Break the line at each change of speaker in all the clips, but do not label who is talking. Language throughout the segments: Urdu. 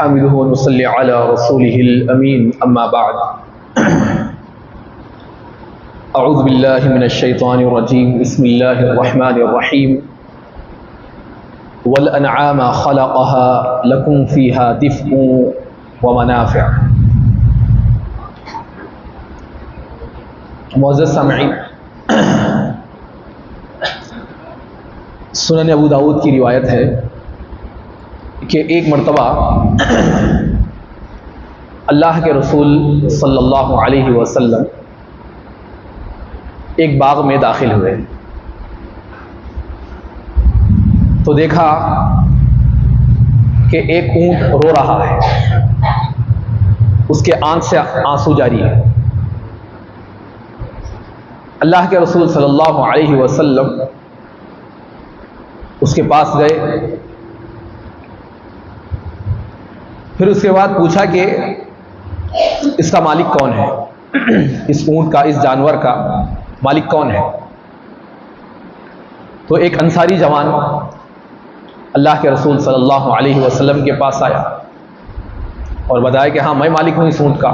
نحمده ونصلي على رسوله الأمين أما بعد أعوذ بالله من الشيطان الرجيم بسم الله الرحمن الرحيم والأنعام خلقها لكم فيها دفء ومنافع. معزز سامعین، سنن ابو داؤد کی روایت ہے کہ ایک مرتبہ اللہ کے رسول صلی اللہ علیہ وسلم ایک باغ میں داخل ہوئے تو دیکھا کہ ایک اونٹ رو رہا ہے، اس کے آنکھ سے آنسو جاری ہے. اللہ کے رسول صلی اللہ علیہ وسلم اس کے پاس گئے، پھر اس کے بعد پوچھا کہ اس کا مالک کون ہے، اس اونٹ کا، اس جانور کا مالک کون ہے. تو ایک انصاری جوان اللہ کے رسول صلی اللہ علیہ وسلم کے پاس آیا اور بتایا کہ ہاں میں مالک ہوں اس اونٹ کا.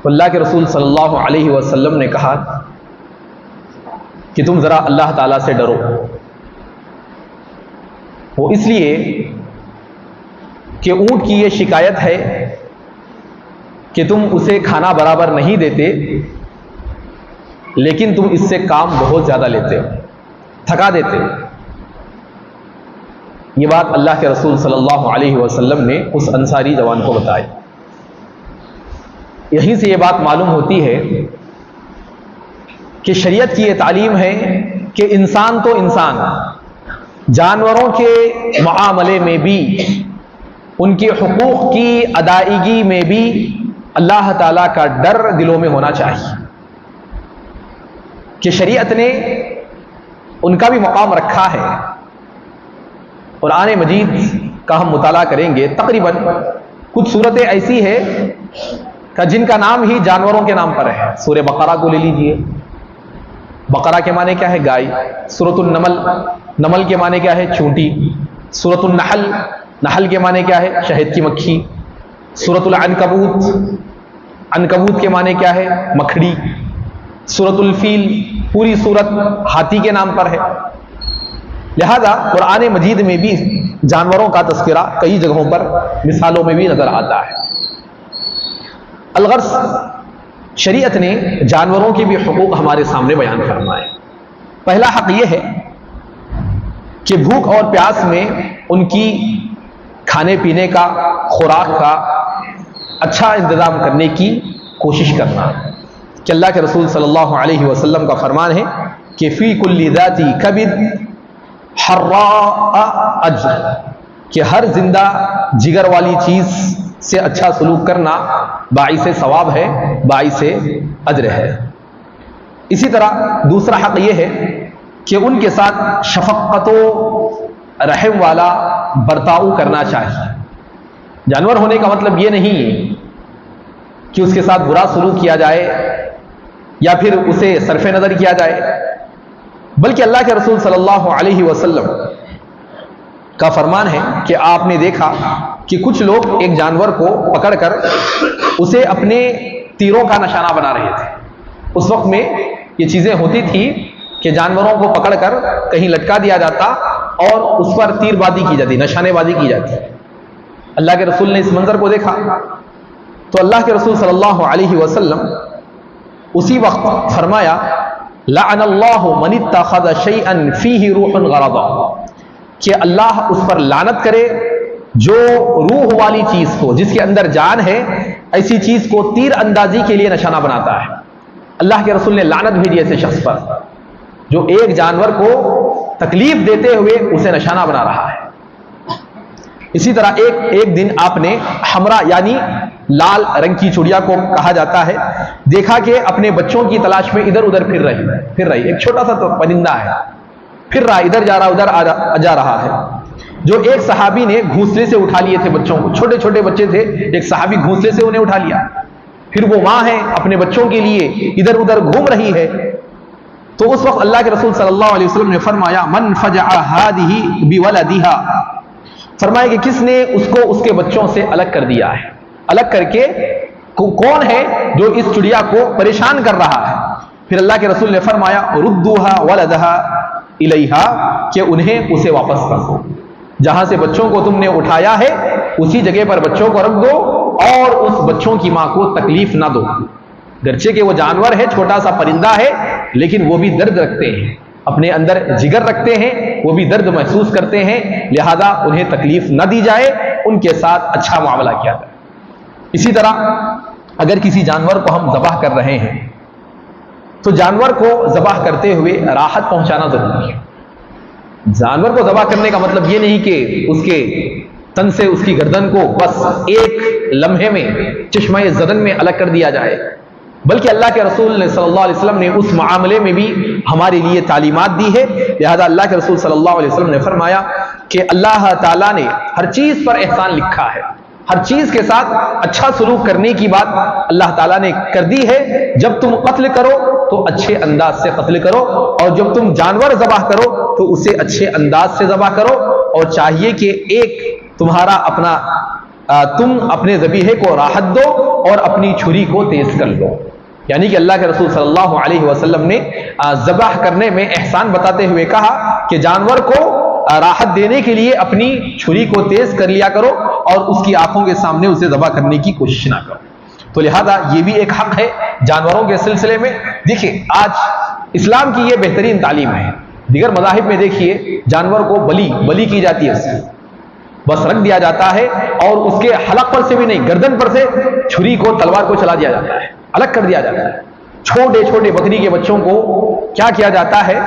تو اللہ کے رسول صلی اللہ علیہ وسلم نے کہا کہ تم ذرا اللہ تعالیٰ سے ڈرو. وہ اس لیے کہ اونٹ کی یہ شکایت ہے کہ تم اسے کھانا برابر نہیں دیتے، لیکن تم اس سے کام بہت زیادہ لیتے ہو، تھکا دیتے ہو. یہ بات اللہ کے رسول صلی اللہ علیہ وسلم نے اس انصاری جوان کو بتائی. یہیں سے یہ بات معلوم ہوتی ہے کہ شریعت کی یہ تعلیم ہے کہ انسان تو انسان، جانوروں کے معاملے میں بھی، ان کے حقوق کی ادائیگی میں بھی اللہ تعالیٰ کا ڈر دلوں میں ہونا چاہیے کہ شریعت نے ان کا بھی مقام رکھا ہے. قرآن مجید کا ہم مطالعہ کریں گے، تقریباً کچھ صورتیں ایسی ہے کہ جن کا نام ہی جانوروں کے نام پر ہے. سورہ بقرہ کو لے لیجئے، بقرہ کے معنی کیا ہے؟ گائے. سورۃ النمل، نمل کے معنی کیا ہے؟ چونٹی. سورۃ النحل، نحل کے معنی کیا ہے؟ شہد کی مکھی. سورۃ العنکبوت، عنکبوت کے معنی کیا ہے؟ مکھڑی. سورۃ الفیل، پوری سورت ہاتھی کے نام پر ہے. لہذا قرآن مجید میں بھی جانوروں کا تذکرہ کئی جگہوں پر مثالوں میں بھی نظر آتا ہے. الغرض شریعت نے جانوروں کے بھی حقوق ہمارے سامنے بیان فرمائے. پہلا حق یہ ہے کہ بھوک اور پیاس میں ان کی کھانے پینے کا، خوراک کا اچھا انتظام کرنے کی کوشش کرنا. کہ اللہ کے رسول صلی اللہ علیہ وسلم کا فرمان ہے کہ فی کل ذات کبد حراء اجر، کہ ہر زندہ جگر والی چیز سے اچھا سلوک کرنا باعث ثواب ہے، باعث اجر ہے. اسی طرح دوسرا حق یہ ہے کہ ان کے ساتھ شفقت و رحم والا برتاؤ کرنا چاہیے. جانور ہونے کا مطلب یہ نہیں کہ اس کے ساتھ برا سلوک کیا جائے یا پھر اسے صرف نظر کیا جائے، بلکہ اللہ کے رسول صلی اللہ علیہ وسلم کا فرمان ہے کہ آپ نے دیکھا کہ کچھ لوگ ایک جانور کو پکڑ کر اسے اپنے تیروں کا نشانہ بنا رہے تھے. اس وقت میں یہ چیزیں ہوتی تھی کہ جانوروں کو پکڑ کر کہیں لٹکا دیا جاتا اور اس پر تیر بازی کی جاتی، نشانے بازی کی جاتی. اللہ کے رسول نے اس منظر کو دیکھا تو اللہ کے رسول صلی اللہ علیہ وسلم اسی وقت فرمایا لعن اللہ من اتخذ شیئا فیہ روح غرضا، کہ اللہ اس پر لعنت کرے جو روح والی چیز کو، جس کے اندر جان ہے، ایسی چیز کو تیر اندازی کے لیے نشانہ بناتا ہے. اللہ کے رسول نے لعنت بھیجی ایسے شخص پر جو ایک جانور کو تکلیف دیتے ہوئے اسے نشانہ بنا رہا ہے. اسی طرح ایک دن آپ نے حمرا یعنی لال رنگ کی چڑیا کو کہا جاتا ہے، دیکھا کہ اپنے بچوں کی تلاش میں ادھر ادھر پھر رہی. ایک چھوٹا سا تو پرندہ ہے، پھر رہا، ادھر جا رہا ادھر جا رہا ہے. جو ایک صحابی نے گھونسلے سے اٹھا لیے تھے بچوں کو، چھوٹے چھوٹے بچے تھے، ایک صحابی گھونسلے سے انہیں اٹھا لیا. پھر وہ ماں ہے، اپنے بچوں کے لیے ادھر ادھر گھوم رہی ہے. تو اس وقت اللہ کے رسول صلی اللہ علیہ وسلم نے فرمایا من فجع هذه بولدها فرمایا کہ کس نے اس کو اس کے بچوں سے الگ کر دیا ہے؟ الگ کر کے کون ہے جو اس چڑیا کو پریشان کر رہا ہے؟ پھر اللہ کے رسول نے فرمایا ردوہا ولدہا الیہا، کہ انہیں اسے واپس کر دو، جہاں سے بچوں کو تم نے اٹھایا ہے اسی جگہ پر بچوں کو رکھ دو، اور اس بچوں کی ماں کو تکلیف نہ دو، گرچہ کہ وہ جانور ہے، چھوٹا سا پرندہ ہے، لیکن وہ بھی درد رکھتے ہیں، اپنے اندر جگر رکھتے ہیں، وہ بھی درد محسوس کرتے ہیں، لہذا انہیں تکلیف نہ دی جائے، ان کے ساتھ اچھا معاملہ کیا جائے۔ اسی طرح اگر کسی جانور کو ہم ذبح کر رہے ہیں تو جانور کو ذبح کرتے ہوئے راحت پہنچانا ضروری ہے۔ جانور کو ذبح کرنے کا مطلب یہ نہیں کہ اس کے تن سے اس کی گردن کو بس ایک لمحے میں چشمہ زدن میں الگ کر دیا جائے، بلکہ اللہ کے رسول نے صلی اللہ علیہ وسلم نے اس معاملے میں بھی ہمارے لیے تعلیمات دی ہے۔ لہذا اللہ کے رسول صلی اللہ علیہ وسلم نے فرمایا کہ اللہ تعالیٰ نے ہر چیز پر احسان لکھا ہے، ہر چیز کے ساتھ اچھا سلوک کرنے کی بات اللہ تعالیٰ نے کر دی ہے۔ جب تم قتل کرو تو اچھے انداز سے قتل کرو، اور جب تم جانور ذبح کرو تو اسے اچھے انداز سے ذبح کرو، اور چاہیے کہ ایک تمہارا تم اپنے ذبیحے کو راحت دو اور اپنی چھری کو تیز کر لو۔ یعنی کہ اللہ کے رسول صلی اللہ علیہ وسلم نے ذبح کرنے میں احسان بتاتے ہوئے کہا کہ جانور کو راحت دینے کے لیے اپنی چھری کو تیز کر لیا کرو اور اس کی آنکھوں کے سامنے اسے ذبح کرنے کی کوشش نہ کرو۔ تو لہذا یہ بھی ایک حق ہے جانوروں کے سلسلے میں۔ دیکھیے آج اسلام کی یہ بہترین تعلیم ہے۔ دیگر مذاہب میں دیکھیے جانور کو بلی کی جاتی ہے، اس کی بس رکھ دیا جاتا ہے اور اس کے حلق پر سے بھی نہیں، گردن پر سے چھری کو تلوار کو چلا دیا جاتا ہے، الگ کر دیا جاتا ہے۔ چھوٹے چھوٹے بکری کے بچوں کو کیا کیا جاتا ہے؟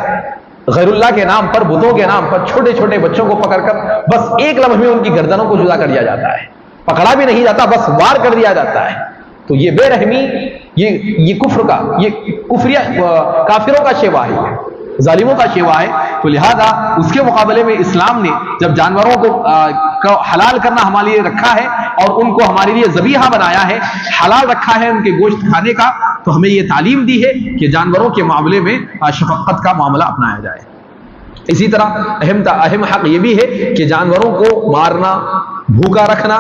غیر اللہ کے نام پر، بتوں کے نام پر چھوٹے چھوٹے بچوں کو پکڑ کر بس ایک لمحے میں ان کی گردنوں کو جدا کر دیا جاتا ہے، پکڑا بھی نہیں جاتا، بس وار کر دیا جاتا ہے۔ تو یہ بے رحمی، یہ کفر کا، یہ کافروں کا شیوا ہے، ظالموں کا شیوا ہے۔ تو لہذا اس کے مقابلے میں اسلام نے جب جانوروں کو حلال کرنا ہمارے لیے رکھا ہے اور ان کو ہمارے لیے ذبیحہ بنایا ہے، حلال رکھا ہے ان کے گوشت کھانے کا، تو ہمیں یہ تعلیم دی ہے کہ جانوروں کے معاملے میں شفقت کا معاملہ اپنایا جائے۔ اسی طرح اہم حق یہ بھی ہے کہ جانوروں کو مارنا، بھوکا رکھنا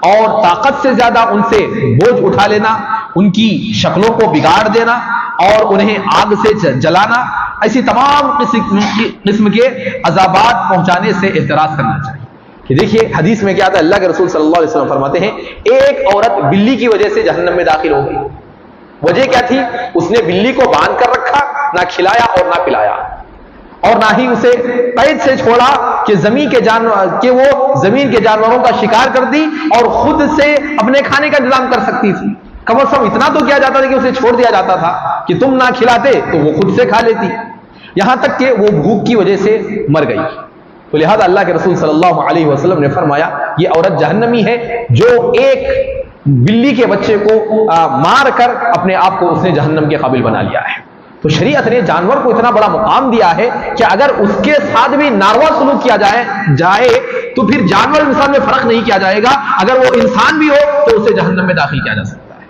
اور طاقت سے زیادہ ان سے بوجھ اٹھا لینا، ان کی شکلوں کو بگاڑ دینا اور انہیں آگ سے جلانا، ایسی تمام قسم کے عذابات پہنچانے سے احتراز کرنا چاہیے۔ کہ دیکھیے حدیث میں کیا آتا ہے، اللہ کے رسول صلی اللہ علیہ وسلم فرماتے ہیں ایک عورت بلی کی وجہ سے جہنم میں داخل ہو گئی۔ وجہ کیا تھی؟ اس نے بلی کو باندھ کر رکھا، نہ کھلایا اور نہ پلایا، اور نہ ہی اسے قید سے چھوڑا کہ وہ زمین کے جانوروں کا شکار کر دی اور خود سے اپنے کھانے کا انتظام کر سکتی تھی۔ کم از کم اتنا تو کیا جاتا تھا کہ اسے چھوڑ دیا جاتا تھا کہ تم نہ کھلاتے تو وہ خود سے کھا لیتی، یہاں تک کہ وہ بھوک کی وجہ سے مر گئی۔ تو لہذا اللہ کے رسول صلی اللہ علیہ وسلم نے فرمایا یہ عورت جہنمی ہے جو ایک بلی کے بچے کو مار کر اپنے آپ کو اس نے جہنم کے قابل بنا لیا ہے۔ تو شریعت نے جانور کو اتنا بڑا مقام دیا ہے کہ اگر اس کے ساتھ بھی ناروا سلوک کیا جائے تو پھر جانور انسان میں فرق نہیں کیا جائے گا، اگر وہ انسان بھی ہو تو اسے جہنم میں داخل کیا جا سکتا ہے۔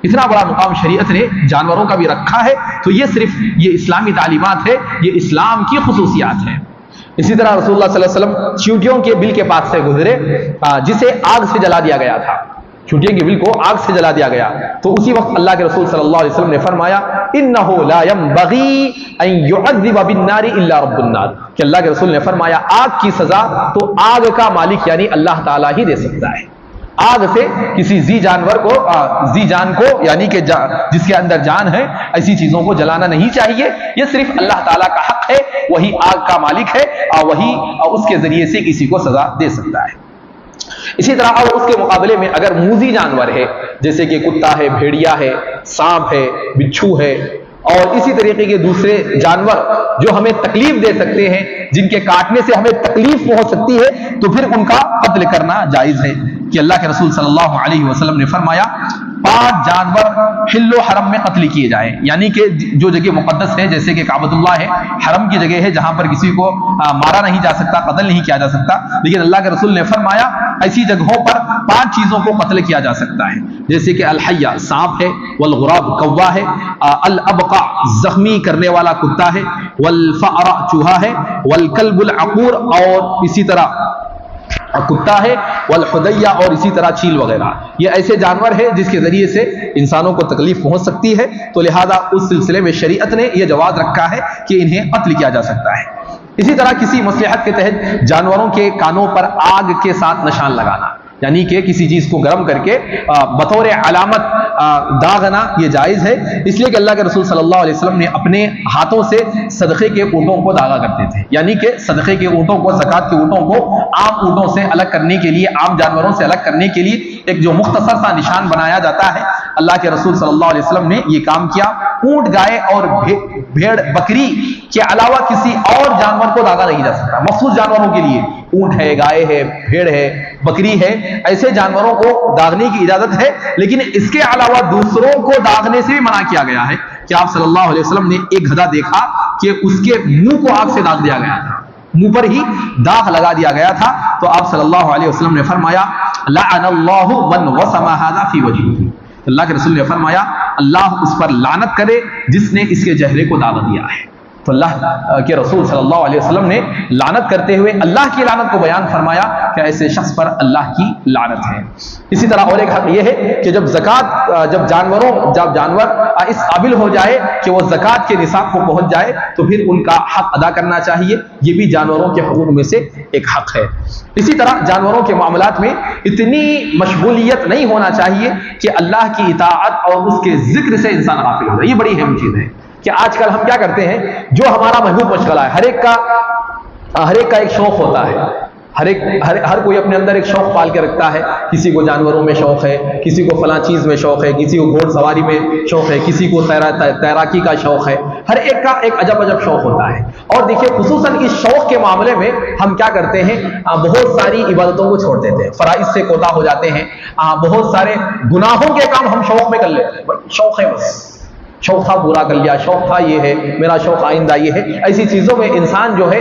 اتنا بڑا مقام شریعت نے جانوروں کا بھی رکھا ہے۔ تو یہ صرف یہ اسلامی تعلیمات ہے، یہ اسلام کی خصوصیات ہیں۔ اسی طرح رسول اللہ صلی اللہ علیہ وسلم چیونٹیوں کے بل کے پاس سے گزرے جسے آگ سے جلا دیا گیا تھا، چیونٹیوں کے بل کو آگ سے جلا دیا گیا، تو اسی وقت اللہ کے رسول صلی اللہ علیہ وسلم نے فرمایا انہ لا ينبغی ان يعذب بالنار الا رب النار، کہ اللہ کے رسول نے فرمایا آگ کی سزا تو آگ کا مالک یعنی اللہ تعالیٰ ہی دے سکتا ہے۔ آگ سے کسی ذی جان کو یعنی کہ جس کے اندر جان ہے، ایسی چیزوں کو جلانا نہیں چاہیے، یہ صرف اللہ تعالیٰ کا حق ہے، وہی آگ کا مالک ہے، وہی اس کے ذریعے سے کسی کو سزا دے سکتا ہے۔ اسی طرح اور اس کے مقابلے میں اگر موذی جانور ہے جیسے کہ کتا ہے، بھیڑیا ہے، سانپ ہے، بچھو ہے اور اسی طریقے کے دوسرے جانور جو ہمیں تکلیف دے سکتے ہیں، جن کے کاٹنے سے ہمیں تکلیف پہنچ سکتی ہے، تو پھر ان کا قتل کرنا جائز ہے۔ کہ اللہ کے رسول صلی اللہ علیہ وسلم نے فرمایا 5 جانور حل و حرم میں قتل کیے جائیں، یعنی کہ جو جگہ مقدس ہے جیسے کہ کعبۃ اللہ ہے، حرم کی جگہ ہے جہاں پر کسی کو مارا نہیں جا سکتا، قتل نہیں کیا جا سکتا، لیکن اللہ کے رسول نے فرمایا ایسی جگہوں پر 5 چیزوں کو قتل کیا جا سکتا ہے، جیسے کہ الحیہ سانپ ہے، والغراب کوا ہے، الابقع زخمی کرنے والا کتا ہے، والفأر چوہا ہے، والکلب العقور اور اسی طرح کتا ہے، والحدیہ اور اسی طرح چیل وغیرہ، یہ ایسے جانور ہیں جس کے ذریعے سے انسانوں کو تکلیف پہنچ سکتی ہے، تو لہذا اس سلسلے میں شریعت نے یہ جواز رکھا ہے کہ انہیں قتل کیا جا سکتا ہے۔ اسی طرح کسی مصلحت کے تحت جانوروں کے کانوں پر آگ کے ساتھ نشان لگانا، یعنی کہ کسی چیز کو گرم کر کے بطور علامت داغنا، یہ جائز ہے، اس لیے کہ اللہ کے رسول صلی اللہ علیہ وسلم نے اپنے ہاتھوں سے صدقے کے اونٹوں کو داغا کرتے تھے، یعنی کہ صدقے کے اونٹوں کو، زکوٰۃ کے اونٹوں کو عام اونٹوں سے الگ کرنے کے لیے، عام جانوروں سے الگ کرنے کے لیے ایک جو مختصر سا نشان بنایا جاتا ہے، اللہ کے رسول صلی اللہ علیہ وسلم نے یہ کام کیا۔ اونٹ، گائے اور بھیڑ بکری کے علاوہ کسی اور جانور کو داغا نہیں جا سکتا، مخصوص جانوروں کے لیے، اونٹ ہے، گائے ہے، بھیڑ ہے، بکری ہے، ایسے جانوروں کو داغنے کی اجازت ہے، لیکن اس کے علاوہ دوسروں کو داغنے سے بھی منع کیا گیا ہے کہ آپ صلی اللہ علیہ وسلم نے ایک گدھا دیکھا کہ اس کے منہ کو آگ سے داغ دیا گیا تھا، منہ پر ہی داغ لگا دیا گیا تھا، تو آپ صلی اللہ علیہ وسلم نے فرمایا لعن اللہ من وسم هذا فی وجهه، اللہ کے رسول نے فرمایا اللہ اس پر لعنت کرے جس نے اس کے چہرے کو داغ دیا ہے۔ تو اللہ کے رسول صلی اللہ علیہ وسلم نے لعنت کرتے ہوئے اللہ کی لعنت کو بیان فرمایا کہ ایسے شخص پر اللہ کی لعنت ہے۔ اسی طرح اور ایک حق یہ ہے کہ جب جانور اس قابل ہو جائے کہ وہ زکوٰۃ کے نصاب کو پہنچ جائے تو پھر ان کا حق ادا کرنا چاہیے، یہ بھی جانوروں کے حقوق میں سے ایک حق ہے۔ اسی طرح جانوروں کے معاملات میں اتنی مشغولیت نہیں ہونا چاہیے کہ اللہ کی اطاعت اور اس کے ذکر سے انسان غافل ہو جائے، یہ بڑی اہم چیز ہے کہ آج کل ہم کیا کرتے ہیں، جو ہمارا محبوب مشغلہ ہے، ہر ایک کا ایک شوق ہوتا ہے، ہر کوئی اپنے اندر ایک شوق پال کے رکھتا ہے، کسی کو جانوروں میں شوق ہے، کسی کو فلاں چیز میں شوق ہے، کسی کو گھوڑ سواری میں شوق ہے، کسی کو تیراکی کا شوق ہے، ہر ایک کا ایک عجب شوق ہوتا ہے۔ اور دیکھیے خصوصاً اس شوق کے معاملے میں ہم کیا کرتے ہیں، بہت ساری عبادتوں کو چھوڑ دیتے ہیں، فرائض سے کوتاہ ہو جاتے ہیں، بہت سارے گناہوں کے کام ہم شوق میں کر لیتے ہیں، شوق ہے، بس شوق تھا پورا کر لیا، شوق تھا یہ ہے، میرا شوق آئندہ یہ ہے۔ ایسی چیزوں میں انسان جو ہے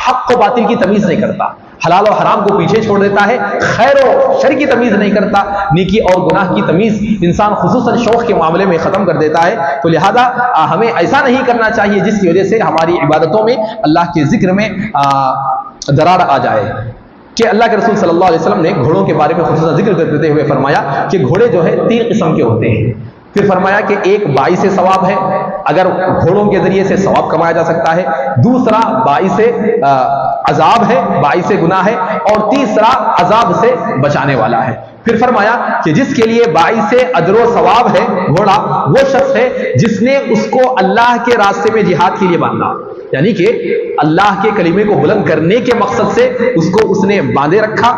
حق و باطل کی تمیز نہیں کرتا، حلال و حرام کو پیچھے چھوڑ دیتا ہے، خیر و شر کی تمیز نہیں کرتا، نیکی اور گناہ کی تمیز انسان خصوصاً شوق کے معاملے میں ختم کر دیتا ہے۔ تو لہذا ہمیں ایسا نہیں کرنا چاہیے جس کی وجہ سے ہماری عبادتوں میں، اللہ کے ذکر میں درار آ جائے۔ کہ اللہ کے رسول صلی اللہ علیہ وسلم نے گھوڑوں کے بارے میں خصوصاً ذکر کرتے ہوئے فرمایا کہ گھوڑے جو ہے 3 قسم کے ہوتے ہیں۔ پھر فرمایا کہ ایک باعث ثواب ہے، اگر گھوڑوں کے ذریعے سے ثواب کمایا جا سکتا ہے، دوسرا باعث عذاب ہے، باعث گناہ ہے، اور تیسرا عذاب سے بچانے والا ہے۔ پھر فرمایا کہ جس کے لیے باعث اجر و ثواب ہے گھوڑا، وہ شخص ہے جس نے اس کو اللہ کے راستے میں جہاد کے لیے باندھا، یعنی کہ اللہ کے کلمے کو بلند کرنے کے مقصد سے اس نے باندھے رکھا،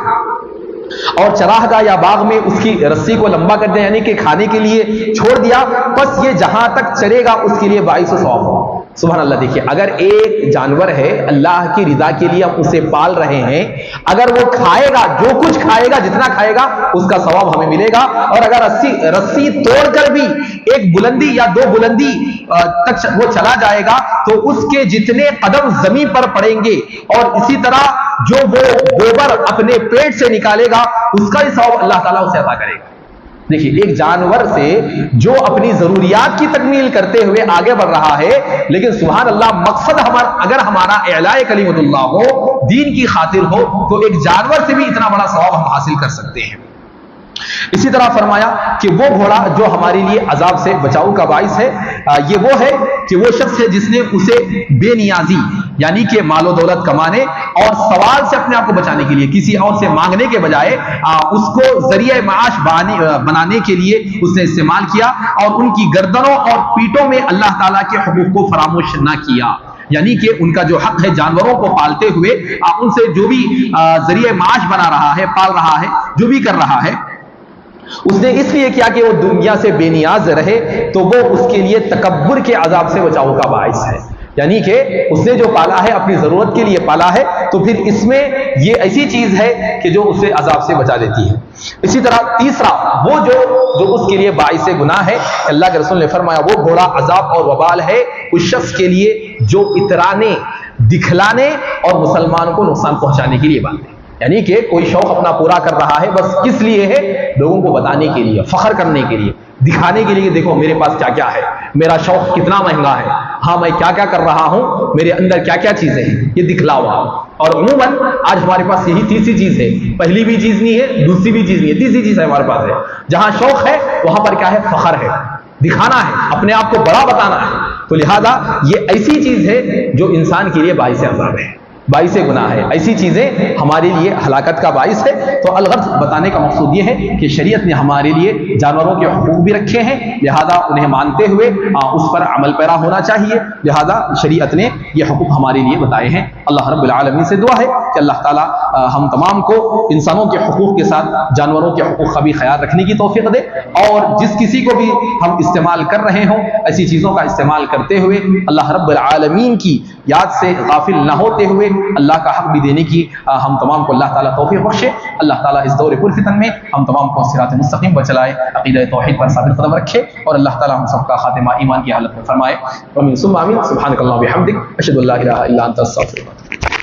اور چراگاہ یا باغ میں اس کی رسی کو لمبا کر دیا، یعنی کہ کھانے کے لیے چھوڑ دیا، بس یہ جہاں تک چرے گا اس کے لیے باعث و ثواب ہو۔ سبحان اللہ، دیکھیے اگر ایک جانور ہے اللہ کی رضا کے لیے ہم اسے پال رہے ہیں، اگر وہ کھائے گا، جو کچھ کھائے گا، جتنا کھائے گا اس کا ثواب ہمیں ملے گا، اور اگر رسی توڑ کر بھی ایک بلندی یا 2 بلندی تک وہ چلا جائے گا تو اس کے جتنے قدم زمین پر پڑیں گے، اور اسی طرح جو وہ گوبر اپنے پیٹ سے نکالے گا اس کا ہی ثواب اللہ تعالیٰ اسے عطا کرے گا۔ دیکھیے ایک جانور سے جو اپنی ضروریات کی تکمیل کرتے ہوئے آگے بڑھ رہا ہے، لیکن سبحان اللہ مقصد اگر ہمارا اعلاء کلمت اللہ ہو، دین کی خاطر ہو، تو ایک جانور سے بھی اتنا بڑا ثواب ہم حاصل کر سکتے ہیں۔ اسی طرح فرمایا کہ وہ گھوڑا جو ہمارے لیے عذاب سے بچاؤ کا باعث ہے، یہ وہ ہے کہ وہ شخص ہے جس نے اسے بے نیازی یعنی کہ مال و دولت کمانے اور سوال سے اپنے آپ کو بچانے کے لیے، کسی اور سے مانگنے کے بجائے اس کو ذریعہ معاش بنانے کے لیے اس نے استعمال کیا، اور ان کی گردنوں اور پیٹوں میں اللہ تعالیٰ کے حقوق کو فراموش نہ کیا، یعنی کہ ان کا جو حق ہے جانوروں کو پالتے ہوئے ان سے جو بھی ذریعہ معاش بنا رہا ہے، پال رہا ہے، جو بھی کر رہا ہے، اس نے اس لیے کیا کہ وہ دنیا سے بے نیاز رہے، تو وہ اس کے لیے تکبر کے عذاب سے بچاؤ کا باعث ہے، یعنی کہ اس نے جو پالا ہے اپنی ضرورت کے لیے پالا ہے، تو پھر اس میں یہ ایسی چیز ہے کہ جو اسے عذاب سے بچا دیتی ہے۔ اسی طرح تیسرا وہ جو اس کے لیے باعث گناہ ہے، اللہ کے رسول نے فرمایا وہ گھوڑا عذاب اور وبال ہے اس شخص کے لیے جو اترانے، دکھلانے اور مسلمان کو نقصان پہنچانے کے لیے باندھے۔ یعنی کہ کوئی شوق اپنا پورا کر رہا ہے، بس کس لیے ہے؟ لوگوں کو بتانے کے لیے، فخر کرنے کے لیے، دکھانے کے لیے کہ دیکھو میرے پاس کیا کیا ہے، میرا شوق کتنا مہنگا ہے، ہاں میں کیا کیا کر رہا ہوں، میرے اندر کیا کیا چیزیں ہیں، یہ دکھلاوا۔ اور عموماً آج ہمارے پاس یہی تیسری چیز ہے، پہلی بھی چیز نہیں ہے، دوسری بھی چیز نہیں ہے، تیسری چیز ہے ہمارے پاس ہے۔ جہاں شوق ہے وہاں پر کیا ہے؟ فخر ہے، دکھانا ہے، اپنے آپ کو بڑا بتانا ہے۔ تو لہذا یہ ایسی چیز ہے جو انسان کے لیے باعث عذاب ہے، باعث گناہ ہے، ایسی چیزیں ہمارے لیے ہلاکت کا باعث ہے۔ تو الغرض بتانے کا مقصود یہ ہے کہ شریعت نے ہمارے لیے جانوروں کے حقوق بھی رکھے ہیں، لہذا انہیں مانتے ہوئے اس پر عمل پیرا ہونا چاہیے، لہذا شریعت نے یہ حقوق ہمارے لیے بتائے ہیں۔ اللہ رب العالمین سے دعا ہے کہ اللہ تعالیٰ ہم تمام کو انسانوں کے حقوق کے ساتھ جانوروں کے حقوق کا بھی خیال رکھنے کی توفیق دے، اور جس کسی کو بھی ہم استعمال کر رہے ہوں ایسی چیزوں کا استعمال کرتے ہوئے اللہ رب العالمین کی یاد سے غافل نہ ہوتے ہوئے اللہ کا حق بھی دینے کی ہم تمام کو اللہ تعالیٰ توفیق بخشے۔ اللہ تعالیٰ اس دور پرفتن میں ہم تمام کو صراط مستقیم پر چلائے، عقیدہ توحید پر ثابت قدم رکھے، اور اللہ تعالیٰ ہم سب کا خاتمہ ایمان کی حالت میں فرمائے۔ آمین ثم آمین۔ سبحانک اللہم و بحمدک، اشہد ان لا الہ الا انت، استغفرک۔